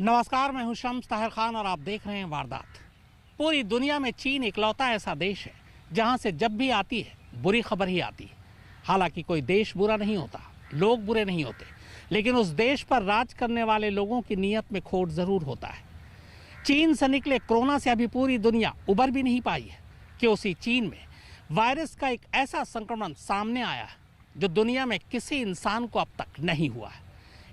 नमस्कार, मैं हूं शम्स ताहिर खान और आप देख रहे हैं वारदात। पूरी दुनिया में चीन इकलौता ऐसा देश है जहां से जब भी आती है बुरी खबर ही आती है। हालांकि कोई देश बुरा नहीं होता, लोग बुरे नहीं होते, लेकिन उस देश पर राज करने वाले लोगों की नीयत में खोट जरूर होता है। चीन से निकले कोरोना से अभी पूरी दुनिया उबर भी नहीं पाई है कि उसी चीन में वायरस का एक ऐसा संक्रमण सामने आया है जो दुनिया में किसी इंसान को अब तक नहीं हुआ है।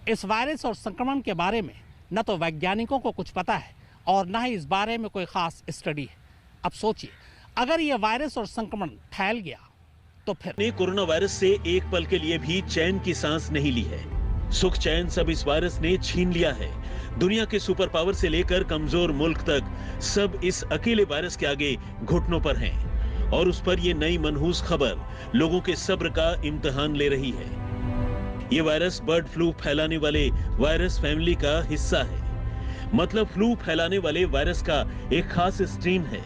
इस वायरस और संक्रमण के बारे में न तो वैज्ञानिकों को कुछ पता है और न ही इस बारे में कोई खास स्टडी है। अब सोचिए, अगर यह वायरस और संक्रमण फैल गया तो फिर ने कोरोना वायरस से एक पल के लिए भी चैन की सांस नहीं ली है। सुख चैन सब इस वायरस ने छीन लिया है। दुनिया के सुपर पावर से लेकर कमजोर मुल्क तक सब इस अकेले वायरस के आगे घुटनों पर हैं और उस पर ये नई मनहूस खबर लोगों के सब्र का इम्तिहान ले रही है। ये वायरस बर्ड फ्लू फैलाने वाले वायरस फैमिली का हिस्सा है। मतलब फ्लू फैलाने वाले वायरस का एक खास स्ट्रेन है।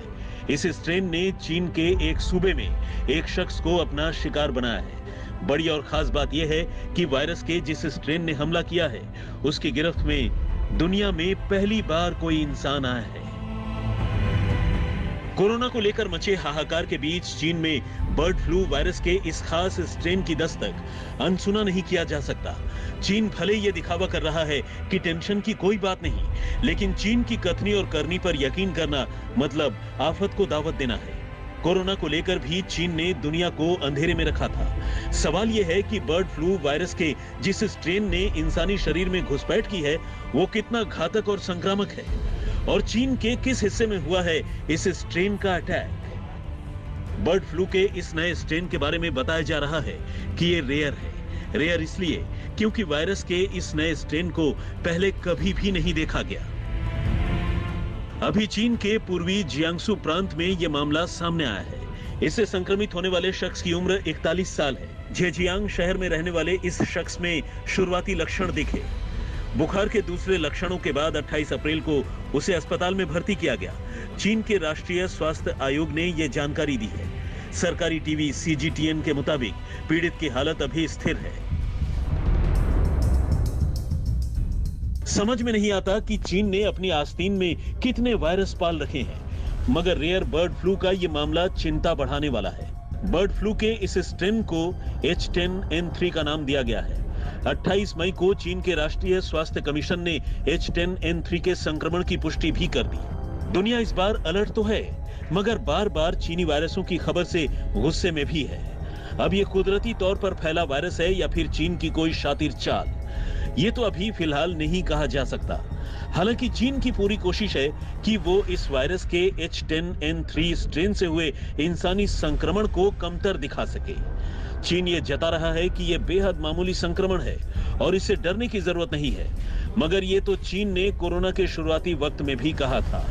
इस स्ट्रेन ने चीन के एक सूबे में एक शख्स को अपना शिकार बनाया है। बड़ी और खास बात यह है कि वायरस के जिस स्ट्रेन ने हमला किया है उसकी गिरफ्त में दुनिया में पहली बार कोई इंसान आया है। कोरोना को लेकर मचे हाहाकार के बीच चीन में बर्ड फ्लू वायरस के इस खास स्ट्रेन की दस्तक अनसुना नहीं किया जा सकता। चीन भले ये दिखावा कर रहा है कि टेंशन की कोई बात नहीं, लेकिन चीन की कथनी और करनी पर यकीन करना मतलब आफत को दावत देना है। कोरोना को लेकर भी चीन ने दुनिया को अंधेरे में रखा था। सवाल यह है कि बर्ड फ्लू वायरस के जिस स्ट्रेन ने इंसानी शरीर में घुसपैठ की है वो कितना घातक और संक्रामक है और चीन के किस हिस्से में हुआ है इस स्ट्रेन का अटैक। बर्ड फ्लू के इस नए स्ट्रेन के बारे में बताया जा रहा है कि ये रेयर है। रेयर इसलिए क्योंकि वायरस के इस नए स्ट्रेन को पहले कभी भी नहीं देखा गया। अभी चीन के पूर्वी जियांगसू प्रांत में यह मामला सामने आया है। इससे संक्रमित होने वाले शख्स की उम्र 41 साल है। झेजियांग शहर में रहने वाले इस शख्स में शुरुआती लक्षण दिखे। बुखार के दूसरे लक्षणों के बाद 28 अप्रैल को उसे अस्पताल में भर्ती किया गया। चीन के राष्ट्रीय स्वास्थ्य आयोग ने यह जानकारी दी है। सरकारी टीवी CGTN के मुताबिक पीड़ित की हालत अभी स्थिर है। समझ में नहीं आता कि चीन ने अपनी आस्तीन में कितने वायरस पाल रखे हैं, मगर रेयर बर्ड फ्लू का यह मामला चिंता बढ़ाने वाला है। बर्ड फ्लू के इस स्ट्रेन को H10N3 का नाम दिया गया है। 28 मई को चीन के राष्ट्रीय स्वास्थ्य कमीशन ने H10N3 के संक्रमण की पुष्टि भी कर दी। दुनिया इस बार अलर्ट तो है, मगर बार बार चीनी वायरसों की खबर से गुस्से में भी है। अब ये कुदरती तौर पर फैला वायरस है या फिर चीन की कोई शातिर चाल, ये तो अभी फिलहाल नहीं कहा जा सकता। हालांकि चीन की पूरी कोशिश है कि वो इस वायरस के H10N3 स्ट्रेन से हुए इंसानी संक्रमण को कमतर दिखा सके। चीन ये जता रहा है कि ये बेहद मामूली संक्रमण है और इससे डरने की जरूरत नहीं है, मगर ये तो चीन ने कोरोना के शुरुआती वक्त में भी कहा था।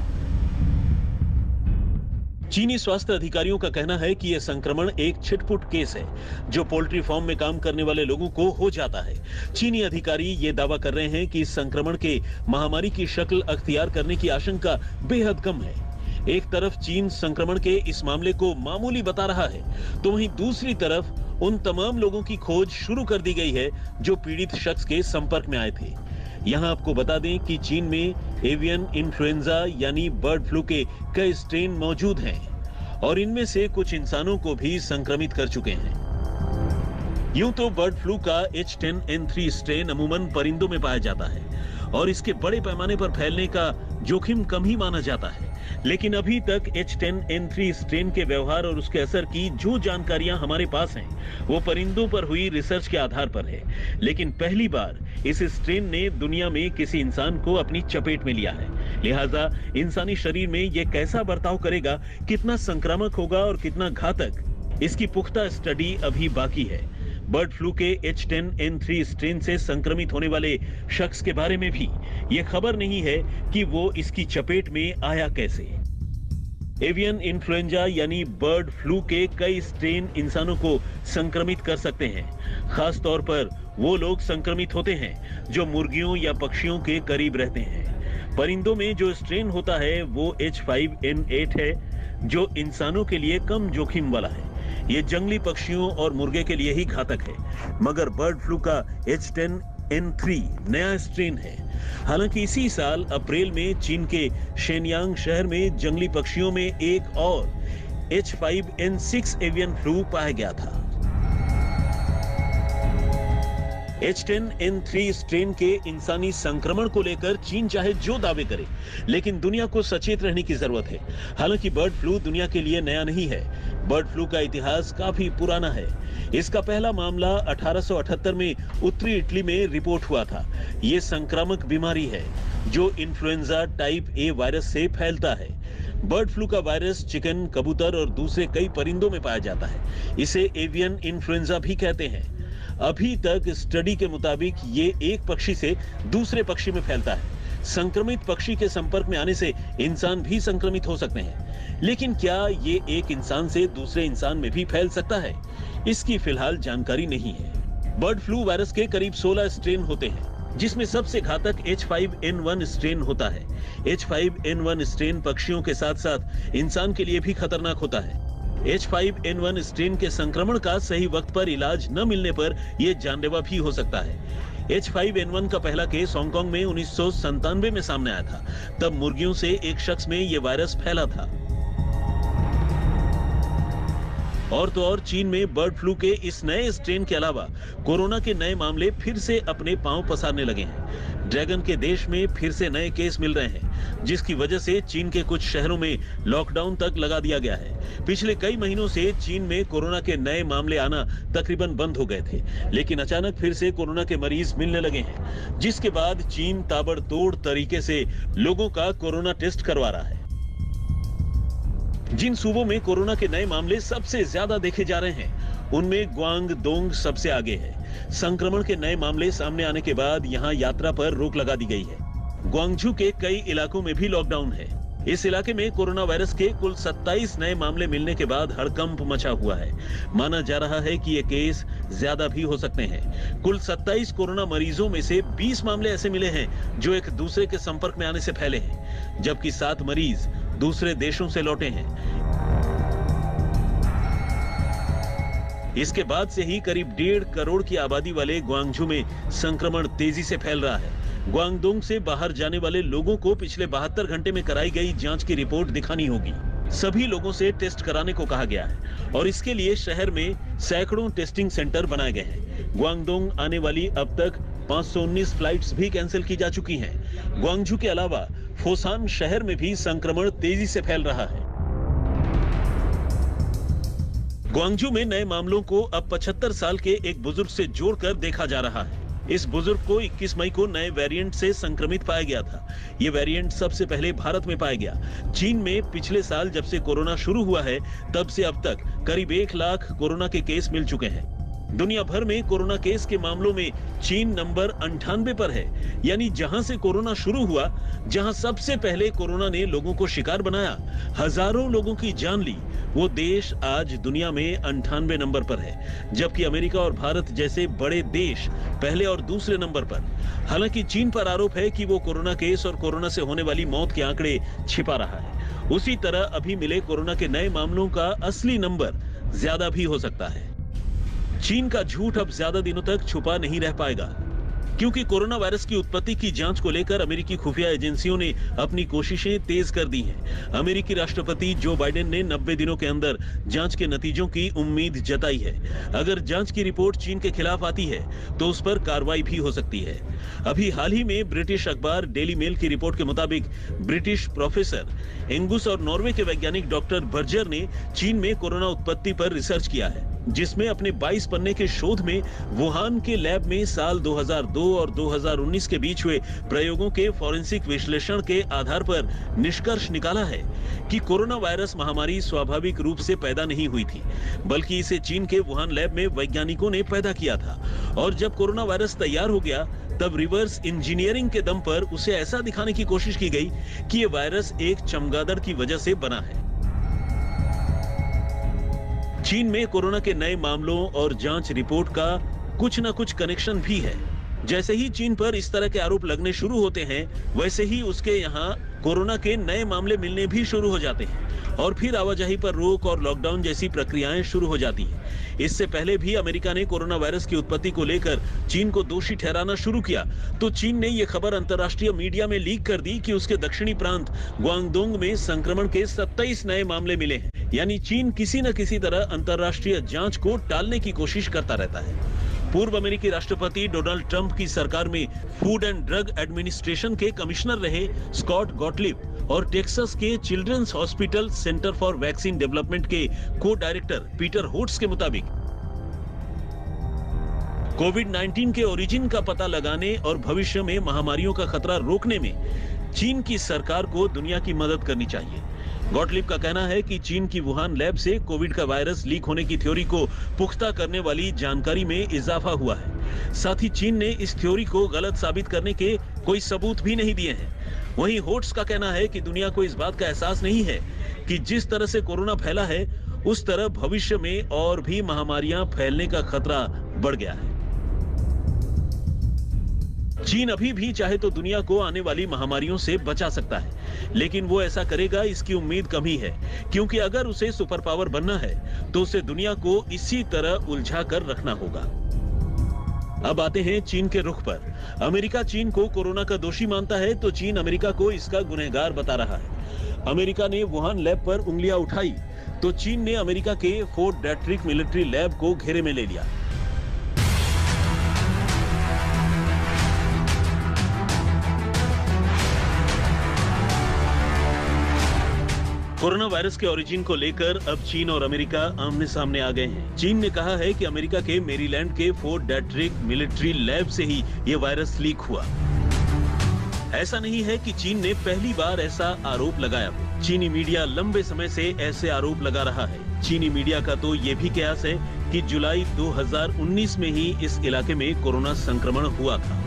चीनी स्वास्थ्य अधिकारियों का कहना है कि यह संक्रमण एक छिटपुट केस है जो पोल्ट्री फार्म में काम करने वाले लोगों को हो जाता है। चीनी अधिकारी ये दावा कर रहे हैं कि इस संक्रमण के महामारी की शक्ल अख्तियार करने की आशंका बेहद कम है। एक तरफ चीन संक्रमण के इस मामले को मामूली बता रहा है, तो वहीं दूसरी तरफ उन तमाम लोगों की खोज शुरू कर दी गई है जो पीड़ित शख्स के संपर्क में आए थे। यहाँ आपको बता दें कि चीन में एवियन इन्फ्लुएंजा यानी बर्ड फ्लू के कई स्ट्रेन मौजूद हैं और इनमें से कुछ इंसानों को भी संक्रमित कर चुके हैं। यूं तो बर्ड फ्लू का H10N3 स्ट्रेन अमूमन परिंदों में पाया जाता है और इसके बड़े पैमाने पर फैलने का जोखिम कम ही माना जाता है, लेकिन अभी तक H10N3 स्ट्रेन के व्यवहार और उसके असर की जो जानकारियां हमारे पास हैं वो परिंदों पर हुई रिसर्च के आधार पर है। लेकिन पहली बार इस स्ट्रेन ने दुनिया में किसी इंसान को अपनी चपेट में लिया है, लिहाजा इंसानी शरीर में यह कैसा बर्ताव करेगा, कितना संक्रामक होगा और कितना घातक, इसकी पुख्ता स्टडी अभी बाकी है। बर्ड फ्लू के H10N3 स्ट्रेन से संक्रमित होने वाले शख्स के बारे में भी यह खबर नहीं है कि वो इसकी चपेट में आया कैसे। एवियन इन्फ्लुएंजा यानी बर्ड फ्लू के कई स्ट्रेन इंसानों को संक्रमित कर सकते हैं। खास तौर पर वो लोग संक्रमित होते हैं जो मुर्गियों या पक्षियों के करीब रहते हैं। परिंदों में जो स्ट्रेन होता है वो H5N8 है, जो इंसानों के लिए कम जोखिम वाला है। ये जंगली पक्षियों और मुर्गे के लिए ही घातक है, मगर बर्ड फ्लू का H10N3 नया स्ट्रेन है हालांकि इसी साल अप्रैल में चीन के शेनयांग शहर में जंगली पक्षियों में एक और H5N6 एवियन फ्लू पाया गया था। H10N3 स्ट्रेन के इंसानी संक्रमण को लेकर चीन चाहे जो दावे करे, लेकिन दुनिया को सचेत रहने की जरूरत है। हालांकि बर्ड फ्लू दुनिया के लिए नया नहीं है। बर्ड फ्लू का इतिहास काफी पुराना है। इसका पहला मामला 1878 में उत्तरी इटली में रिपोर्ट हुआ था। ये संक्रामक बीमारी है जो इन्फ्लुएंजा टाइप ए वायरस से फैलता है। बर्ड फ्लू का वायरस चिकन, कबूतर और दूसरे कई परिंदों में पाया जाता है। इसे एवियन इन्फ्लुएंजा भी कहते हैं। अभी तक स्टडी के मुताबिक ये एक पक्षी से दूसरे पक्षी में फैलता है। संक्रमित पक्षी के संपर्क में आने से इंसान भी संक्रमित हो सकते हैं, लेकिन क्या ये एक इंसान से दूसरे इंसान में भी फैल सकता है? इसकी फिलहाल जानकारी नहीं है। बर्ड फ्लू वायरस के करीब 16 स्ट्रेन होते हैं, जिसमें सबसे घातक H5N1 स्ट्रेन होता है। H5N1 स्ट्रेन पक्षियों के साथ साथ इंसान के लिए भी खतरनाक होता है। H5N1 स्ट्रेन के संक्रमण का सही वक्त पर इलाज न मिलने पर यह जानलेवा भी हो सकता है। H5N1 का पहला केस हांगकांग में 1997 में सामने आया था। तब मुर्गियों से एक शख्स में यह वायरस फैला था। और तो और चीन में बर्ड फ्लू के इस नए स्ट्रेन के अलावा कोरोना के नए मामले फिर से अपने पांव पसारने लगे हैं। ड्रैगन के देश में फिर से नए केस मिल रहे हैं, जिसकी वजह से चीन के कुछ शहरों में लॉकडाउन तक लगा दिया गया है। पिछले कई महीनों से चीन में कोरोना के नए मामले आना तकरीबन बंद हो गए थे, लेकिन अचानक फिर से कोरोना के मरीज मिलने लगे हैं, जिसके बाद चीन ताबड़तोड़ तरीके से लोगों का कोरोना टेस्ट करवा रहा है। जिन सूबों में कोरोना के नए मामले सबसे ज्यादा देखे जा रहे हैं, उनमें ग्वांगडोंग सबसे आगे है। संक्रमण के नए मामले सामने आने के बाद यहां यात्रा पर रोक लगा दी गई है। ग्वांगझू के कई इलाकों में भी लॉकडाउन है। इस इलाके में कोरोना वायरस के कुल 27 नए मामले मिलने के बाद हड़कंप मचा हुआ है। माना जा रहा है कि ये केस ज्यादा भी हो सकते हैं। कुल 27 कोरोना मरीजों में से 20 मामले ऐसे मिले हैं जो एक दूसरे के संपर्क में आने से फैले हैं, जबकि 7 मरीज दूसरे देशों से लौटे हैं। इसके बाद से ही करीब 1.5 करोड़ की आबादी वाले ग्वांगझू में संक्रमण तेजी से फैल रहा है। ग्वांगडोंग से बाहर जाने वाले लोगों को पिछले 72 घंटे में कराई गई जांच की रिपोर्ट दिखानी होगी। सभी लोगों से टेस्ट कराने को कहा गया है और इसके लिए शहर में सैकड़ों टेस्टिंग सेंटर बनाए गए हैं। ग्वांगडोंग आने वाली अब तक 519 फ्लाइट्स भी कैंसिल की जा चुकी हैं। ग्वांगझू के अलावा फोसान शहर में भी संक्रमण तेजी से फैल रहा है। ग्वांगझू में नए मामलों को अब 75 साल के एक बुजुर्ग से जोड़कर देखा जा रहा है। इस बुजुर्ग को 21 मई को नए वेरिएंट से संक्रमित पाया गया था। ये वेरिएंट सबसे पहले भारत में पाया गया। चीन में पिछले साल जब से कोरोना शुरू हुआ है, तब से अब तक करीब 1 लाख कोरोना के केस मिल चुके हैं। दुनिया भर में कोरोना केस के मामलों में चीन नंबर 98 पर है। यानी जहां से कोरोना शुरू हुआ, जहां सबसे पहले कोरोना ने लोगों को शिकार बनाया, हजारों लोगों की जान ली, वो देश आज दुनिया में 98 नंबर पर है। जबकि अमेरिका और भारत जैसे बड़े देश पहले और दूसरे नंबर पर। हालांकि चीन पर आरोप है कि वो कोरोना केस और कोरोना से होने वाली मौत के आंकड़े छिपा रहा है। उसी तरह अभी मिले कोरोना के नए मामलों का असली नंबर ज्यादा भी हो सकता है। चीन का झूठ अब ज्यादा दिनों तक छुपा नहीं रह पाएगा, क्योंकि कोरोना वायरस की उत्पत्ति की जांच को लेकर अमेरिकी खुफिया एजेंसियों ने अपनी कोशिशें तेज कर दी हैं। अमेरिकी राष्ट्रपति जो बाइडेन ने 90 दिनों के अंदर जांच के नतीजों की उम्मीद जताई है। अगर जांच की रिपोर्ट चीन के खिलाफ आती है तो उस पर कार्रवाई भी हो सकती है। अभी हाल ही में ब्रिटिश अखबार डेली मेल की रिपोर्ट के मुताबिक ब्रिटिश प्रोफेसर एंगुस और नॉर्वे के वैज्ञानिक डॉक्टर बर्जर ने चीन में कोरोना उत्पत्ति पर रिसर्च किया है, जिसमें अपने 22 पन्ने के शोध में वुहान के लैब में साल 2002 और 2019 के बीच हुए प्रयोगों के फॉरेंसिक विश्लेषण के आधार पर निष्कर्ष निकाला है कि कोरोना वायरस महामारी स्वाभाविक रूप से पैदा नहीं हुई थी, बल्कि इसे चीन के वुहान लैब में वैज्ञानिकों ने पैदा किया था। और जब कोरोना वायरस तैयार हो गया, तब रिवर्स इंजीनियरिंग के दम पर उसे ऐसा दिखाने की कोशिश की गई कि ये वायरस एक चमगादड़ की वजह से बना है। चीन में कोरोना के नए मामलों और जांच रिपोर्ट का कुछ न कुछ कनेक्शन भी है। जैसे ही चीन पर इस तरह के आरोप लगने शुरू होते हैं, वैसे ही उसके यहाँ कोरोना के नए मामले मिलने भी शुरू हो जाते हैं और फिर आवाजाही पर रोक और लॉकडाउन जैसी प्रक्रियाएं शुरू हो जाती हैं। इससे पहले भी अमेरिका ने कोरोना वायरस की उत्पत्ति को लेकर चीन को दोषी ठहराना शुरू किया तो चीन ने यह खबर अंतर्राष्ट्रीय मीडिया में लीक कर दी कि उसके दक्षिणी प्रांत ग्वांगडोंग में संक्रमण के 27 नए मामले मिले हैं। यानी चीन किसी न किसी तरह अंतर्राष्ट्रीय जांच को टालने की कोशिश करता रहता है। पूर्व अमेरिकी राष्ट्रपति डोनाल्ड ट्रंप की सरकार में फूड एंड ड्रग एडमिनिस्ट्रेशन के कमिश्नर रहे स्कॉट गॉटलिब और टेक्सास के children's hospital center for vaccine development के को डायरेक्टर पीटर होट्स के मुताबिक कोविड-19 के ओरिजिन का पता लगाने और भविष्य में महामारियों का खतरा रोकने में चीन की सरकार को दुनिया की मदद करनी चाहिए। गॉटलिब का कहना है कि चीन की वुहान लैब से कोविड का वायरस लीक होने की थ्योरी को पुख्ता करने वाली जानकारी में इजाफा हुआ है। साथ ही चीन ने इस थ्योरी को गलत साबित करने के कोई सबूत भी नहीं दिए हैं। वहीं होट्स का कहना है कि दुनिया को इस बात का एहसास नहीं है कि जिस तरह से कोरोना फैला है उस तरह भविष्य में और भी महामारियां फैलने का खतरा बढ़ गया है। चीन अभी भी चाहे तो दुनिया को आने वाली महामारियों से बचा सकता है, लेकिन वो ऐसा करेगा इसकी उम्मीद कम ही है, क्योंकि अगर उसे सुपर पावर बनना है तो उसे दुनिया को इसी तरह उलझा कर रखना होगा। अब आते हैं चीन के रुख पर। अमेरिका चीन को कोरोना का दोषी मानता है तो चीन अमेरिका को इसका गुनहगार बता रहा है। अमेरिका ने वुहान लैब पर उंगलियां उठाई तो चीन ने अमेरिका के फोर्ट डेट्रिक मिलिट्री लैब को घेरे में ले लिया। कोरोना वायरस के ओरिजिन को लेकर अब चीन और अमेरिका आमने सामने आ गए हैं। चीन ने कहा है कि अमेरिका के मेरीलैंड के फोर्ट डेट्रिक मिलिट्री लैब से ही ये वायरस लीक हुआ। ऐसा नहीं है कि चीन ने पहली बार ऐसा आरोप लगाया हो। चीनी मीडिया लंबे समय से ऐसे आरोप लगा रहा है। चीनी मीडिया का तो ये भी कयास है कि जुलाई 2019 में ही इस इलाके में कोरोना संक्रमण हुआ था।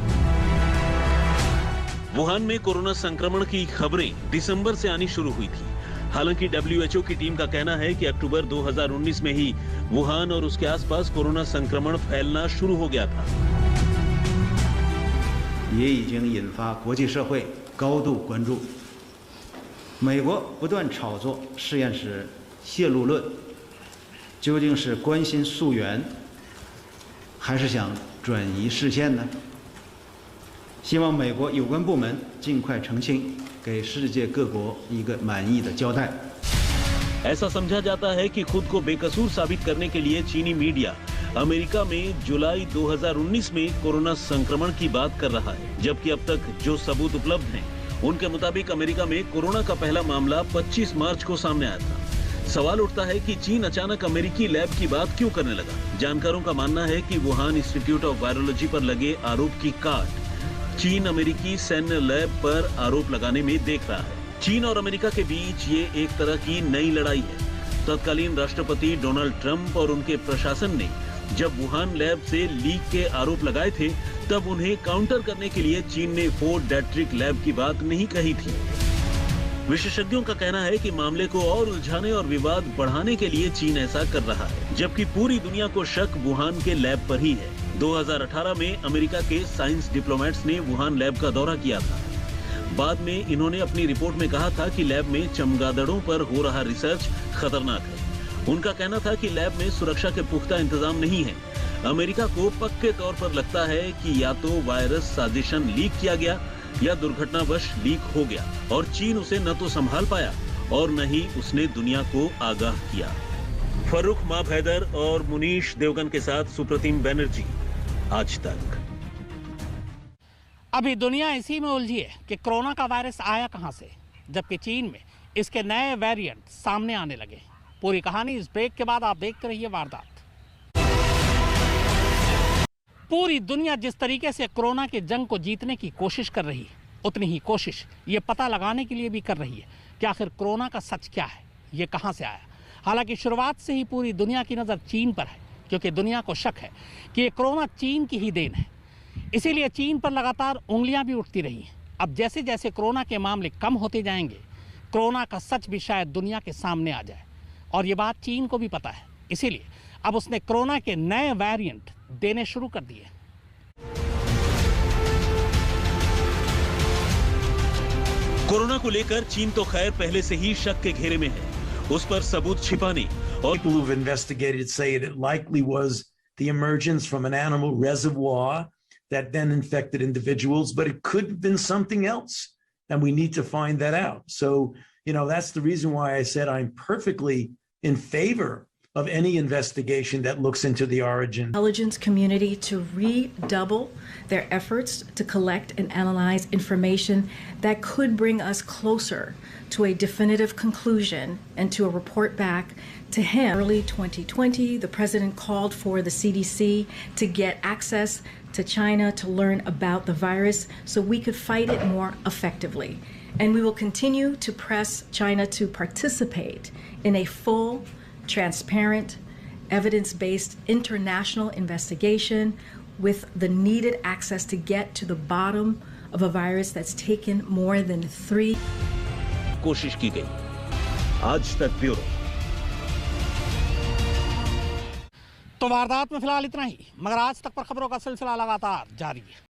वुहान में कोरोना संक्रमण की खबरें दिसंबर से आनी शुरू हुई थी। हालांकि WHO की टीम का कहना है कि अक्टूबर 2019 में ही वुहान और उसके आसपास कोरोना संक्रमण फैलना शुरू हो गया था। 也已经引发国际社会高度关注。美国不断炒作实验室泄露论，究竟是关心溯源，还是想转移视线呢？希望美国有关部门尽快澄清，给世界各国一个满意的交代。 ऐसा समझा जाता है कि खुद को बेकसूर साबित करने के लिए चीनी मीडिया अमेरिका में जुलाई 2019 में कोरोना संक्रमण की बात कर रहा है, जबकि अब तक जो सबूत उपलब्ध हैं, उनके मुताबिक अमेरिका में कोरोना का पहला मामला 25 मार्च को सामने आया था। सवाल उठता है कि चीन अचानक अमेरिकी लैब की बात क्यों करने लगा? जानकारों का मानना है कि वुहान इंस्टीट्यूट ऑफ वायरोलॉजी पर लगे आरोप की काट चीन अमेरिकी सैन्य लैब पर आरोप लगाने में देख रहा है। चीन और अमेरिका के बीच ये एक तरह की नई लड़ाई है। तत्कालीन राष्ट्रपति डोनाल्ड ट्रंप और उनके प्रशासन ने जब वुहान लैब से लीक के आरोप लगाए थे, तब उन्हें काउंटर करने के लिए चीन ने फोर्ट डेट्रिक लैब की बात नहीं कही थी। विशेषज्ञों का कहना है कि मामले को और उलझाने और विवाद बढ़ाने के लिए चीन ऐसा कर रहा है, जबकि पूरी दुनिया को शक वुहान के लैब पर ही है। 2018 में अमेरिका के साइंस डिप्लोमेट्स ने वुहान लैब का दौरा किया था। बाद में इन्होंने अपनी रिपोर्ट में कहा था कि लैब में चमगादड़ों पर हो रहा रिसर्च खतरनाक है। उनका कहना था कि लैब में सुरक्षा के पुख्ता इंतजाम नहीं है। अमेरिका को पक्के तौर पर लगता है कि या तो वायरस साजिशन लीक किया गया या दुर्घटनावश लीक हो गया, और चीन उसे न तो संभाल पाया और न ही उसने दुनिया को आगाह किया। फर्रुख माब हैदर और मुनीश देवगन के साथ सुप्रतिम बैनर्जी, आज तक। अभी दुनिया इसी में उलझी है कि कोरोना का वायरस आया कहां से, जबकि चीन में इसके नए वेरिएंट सामने आने लगे। पूरी कहानी इस ब्रेक के बाद आप देखते रहिए वारदात। पूरी दुनिया जिस तरीके से कोरोना की जंग को जीतने की कोशिश कर रही है, उतनी ही कोशिश ये पता लगाने के लिए भी कर रही है कि आखिर कोरोना का सच क्या है, ये कहां से आया। हालांकि शुरुआत से ही पूरी दुनिया की नज़र चीन पर है, क्योंकि दुनिया को शक है कि ये कोरोना चीन की ही देन है। इसीलिए चीन पर लगातार उंगलियां भी उठती रही हैं। अब जैसे जैसे कोरोना के मामले कम होते जाएंगे, कोरोना का सच भी शायद दुनिया के सामने आ जाए, और ये बात चीन को भी पता है। इसीलिए अब उसने कोरोना के नए वेरिएंट देने शुरू कर दिए। कोरोना को लेकर चीन तो खैर पहले से ही शक के घेरे में है, उस पर सबूत छिपाने और People who've investigated say it likely was the emergence from an animal reservoir that then infected individuals, but it could have been something else, and we need to find that out. So, that's the reason why I said I'm perfectly in favor of any investigation that looks into the origin. Intelligence community to redouble their efforts to collect and analyze information that could bring us closer to a definitive conclusion and to a report back to him. Early 2020, the president called for the CDC to get access to China to learn about the virus so we could fight it more effectively. And we will continue to press China to participate in a full, transparent, evidence-based international investigation with the needed access to get to the bottom of a virus that's taken more than 3 कोशिश की गई। आज तक bureau. तो वारदात में फिलहाल इतना ही, मगर आज तक पर खबरों का सिलसिला लगातार जारी है।